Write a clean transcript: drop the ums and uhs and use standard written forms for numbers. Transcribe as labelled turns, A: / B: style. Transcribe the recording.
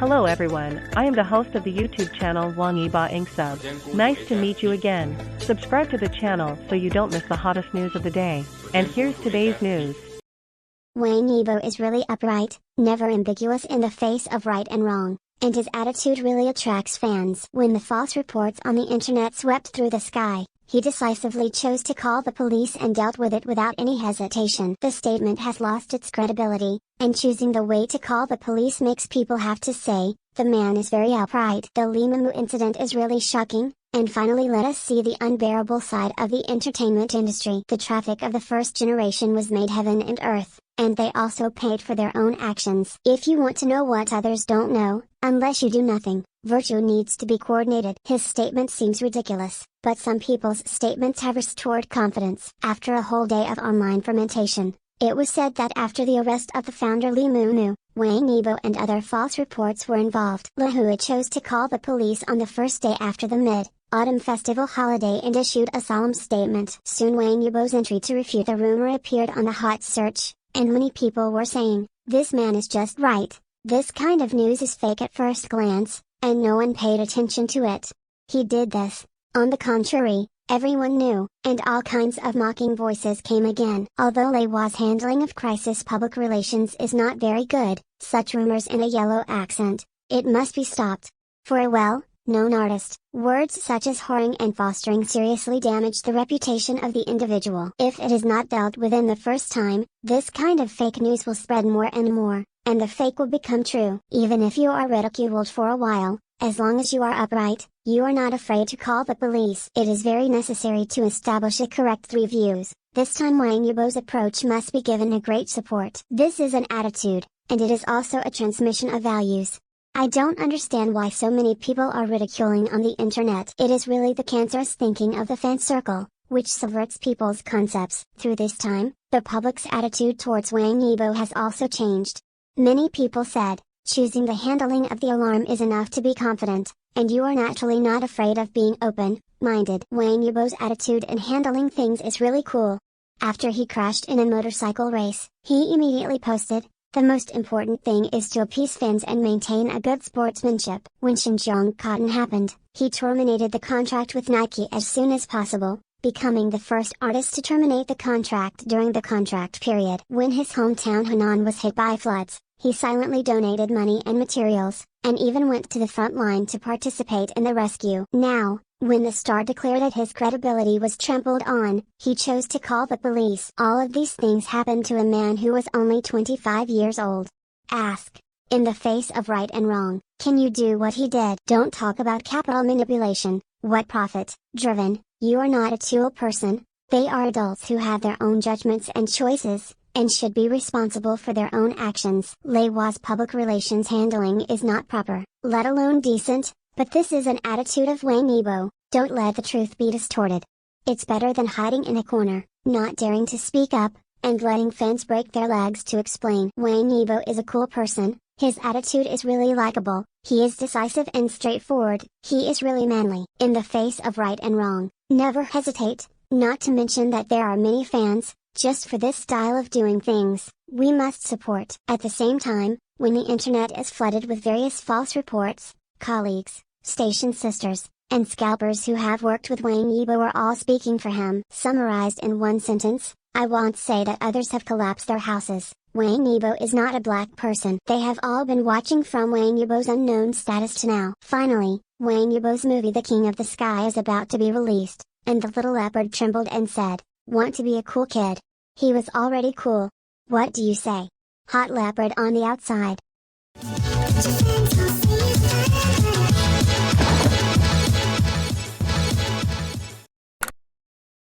A: Hello everyone, I am the host of the YouTube channel Wang YIBO ENGSUB. Nice to meet you again. Subscribe to the channel so you don't miss the hottest news of the day. And here's today's news.
B: Wang Yibo is really upright, never ambiguous in the face of right and wrong, and his attitude really attracts fans. When the false reports on the internet swept through the sky, he decisively chose to call the police and dealt with it without any hesitation. The statement has lost its credibility, and choosing the way to call the police makes people have to say, the man is very upright. The Li Moumou incident is really shocking, and finally let us see the unbearable side of the entertainment industry. The traffic of the first generation was made heaven and earth, and they also paid for their own actions. If you want to know what others don't know, unless you do nothing, virtue needs to be coordinated. His statement seems ridiculous, but some people's statements have restored confidence. After a whole day of online fermentation, it was said that after the arrest of the founder Li Moumou, Wang Yibo and other false reports were involved. Lehua chose to call the police on the first day after the Mid-Autumn Festival holiday and issued a solemn statement. Soon Wang Yibo's entry to refute the rumor appeared on the hot search, and many people were saying, this man is just right. This kind of news is fake at first glance, and no one paid attention to it. He did this. On the contrary, everyone knew, and all kinds of mocking voices came again. Although Lehua's handling of crisis public relations is not very good, such rumors in a yellow accent, it must be stopped. For a well-known artist, words such as whoring and fostering seriously damage the reputation of the individual. If it is not dealt with in the first time, this kind of fake news will spread more and more, and the fake will become true. Even if you are ridiculed for a while, as long as you are upright, you are not afraid to call the police. It is very necessary to establish a correct three views. This time Wang Yibo's approach must be given a great support. This is an attitude, and it is also a transmission of values. I don't understand why so many people are ridiculing on the internet. It is really the cancerous thinking of the fan circle, which subverts people's concepts. Through this time, the public's attitude towards Wang Yibo has also changed. Many people said, choosing the handling of the alarm is enough to be confident, and you are naturally not afraid of being open-minded. Wang Yibo's attitude in handling things is really cool. After he crashed in a motorcycle race, he immediately posted, the most important thing is to appease fans and maintain a good sportsmanship. When Xinjiang Cotton happened, he terminated the contract with Nike as soon as possible, becoming the first artist to terminate the contract during the contract period. When his hometown Henan was hit by floods, he silently donated money and materials, and even went to the front line to participate in the rescue. Now, when the star declared that his credibility was trampled on, he chose to call the police. All of these things happened to a man who was only 25 years old. Ask, in the face of right and wrong, can you do what he did? Don't talk about capital manipulation. What profit driven? You are not a tool person. They are adults who have their own judgments and choices, and should be responsible for their own actions. Lehua's public relations handling is not proper, let alone decent, but this is an attitude of Wang Yibo. Don't let the truth be distorted. It's better than hiding in a corner, not daring to speak up, and letting fans break their legs to explain. Wang Yibo is a cool person, his attitude is really likable, he is decisive and straightforward, he is really manly. In the face of right and wrong, never hesitate, not to mention that there are many fans, just for this style of doing things, we must support. At the same time, when the internet is flooded with various false reports, colleagues, station sisters, and scalpers who have worked with Wang Yibo are all speaking for him. Summarized in one sentence, I won't say that others have collapsed their houses. Wang Yibo is not a black person. They have all been watching from Wang Yibo's unknown status to now. Finally, Wang Yibo's movie The King of the Sky is about to be released, and the little leopard trembled and said, want to be a cool kid. He was already cool. What do you say? Hot leopard on the outside.